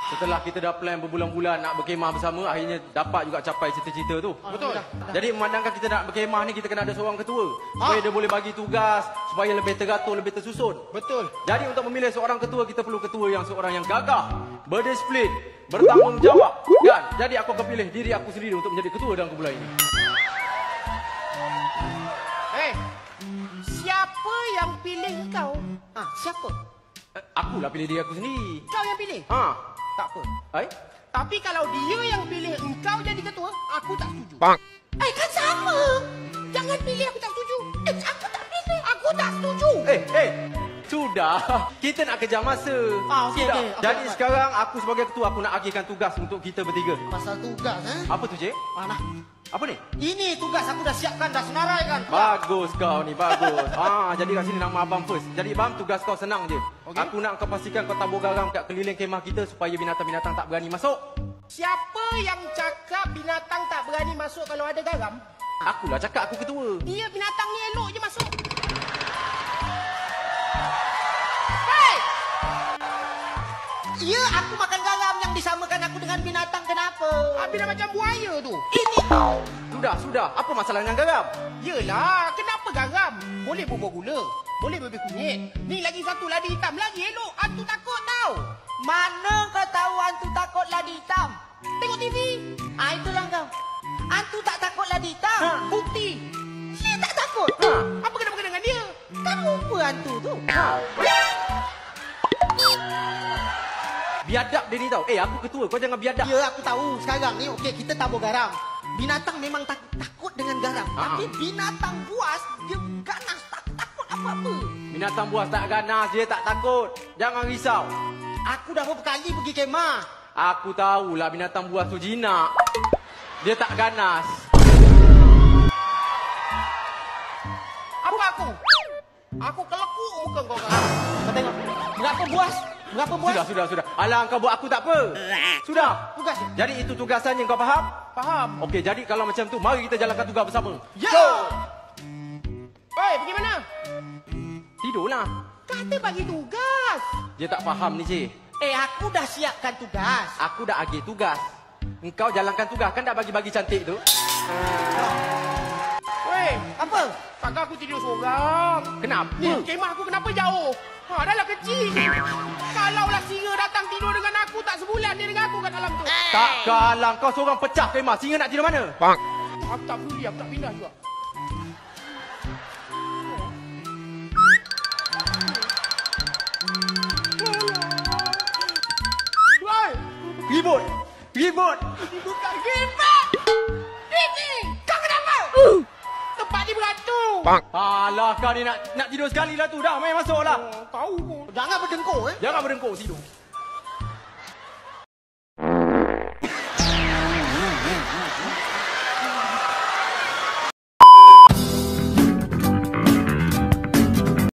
Setelah kita dah plan berbulan-bulan nak berkemah bersama, akhirnya dapat juga capai cita-cita tu. Betul. Jadi memandangkan kita nak berkemah ni, kita kena ada seorang ketua. Supaya dia boleh bagi tugas, supaya lebih teratur, lebih tersusun. Betul. Jadi untuk memilih seorang ketua, kita perlu ketua yang seorang yang gagah, berdisiplin, bertanggungjawab. Dan jadi aku akan pilih diri aku sendiri untuk menjadi ketua dalam kumpulan ini. Siapa yang pilih kau? Siapa? Akulah pilih diri aku sendiri. Kau yang pilih? Tak apa. Tapi kalau dia yang pilih engkau jadi ketua, aku tak setuju. Kan sama. Jangan pilih aku tak setuju. Aku tak pilih. Aku tak setuju. Sudah. Kita nak kejar masa. Okey. Jadi sekarang aku sebagai ketua, aku nak agihkan tugas untuk kita bertiga. Pasal tugas, Apa tu, Cik? Nah. Apa ni? Ini tugas aku dah siapkan, dah senaraikan. Bagus kau ni, bagus. Jadi kat sini nama abang first. Jadi bang, tugas kau senang je. Okay. Aku nak kau pastikan kau tabur garam kat keliling kemah kita supaya binatang-binatang tak berani masuk. Siapa yang cakap binatang tak berani masuk kalau ada garam? Akulah cakap aku ketua. Dia binatang ni elok je masuk. Ya, aku makan garam yang disamakan aku dengan binatang, kenapa? Bila macam buaya tu. Ini tau. Sudah. Apa masalah dengan garam? Yelah, kenapa garam? Boleh bubur gula, boleh bebek kunyit. Ni lagi satu ladi hitam, lagi elok. Hantu takut tau. Mana kau tahu hantu takut ladi hitam? Tengok TV. Itulah kau. Hantu tak takut ladi hitam. Bukti. Dia tak takut. Apa kena dengan dia? Kan rupa hantu tu. Biadab dia ni tau. Aku ketua, kau jangan biadab. Ya, aku tahu. Sekarang ni, okey, kita tabur garam. Binatang memang takut dengan garam. Tapi binatang buas, dia ganas, tak takut apa-apa. Binatang buas tak ganas, dia tak takut. Jangan risau. Aku dah berapa kali pergi kemah. Aku tahulah binatang buas tu jinak. Dia tak ganas. Apa aku? Aku kelekuk muka kau kan. Kau tengok. Berapa buas? Sudah. Alah, kau buat aku tak apa. Sudah. Tugas. Jadi itu tugasannya, kau faham? Faham. Okey, jadi kalau macam tu, mari kita jalankan tugas bersama. Ya. Pergi mana? Tidurlah. Kata bagi tugas. Dia tak faham ni, Cik. Aku dah siapkan tugas. Aku dah agih tugas. Engkau jalankan tugas, kan dah bagi-bagi cantik tu. Apa? Takkan aku tidur seorang. Kenapa? Ni, kemah aku kenapa jauh? Dah lah kecil. Kalaulah singa datang tidur dengan aku, tak sebulan dia dengan aku kat dalam tu. Tak kalah, kau seorang pecah kemah. Singa nak tidur mana? Aku tak peduli, aku tak pindah juga. Ribut. Bukan ribut. Ini, kau kenapa? Tempat ni berhantu. Alah, kau ni nak tidur sekali lah tu. Dah, main masuk lah. Tahu pun. Jangan berdengkur, Jangan berdengkur, tidur.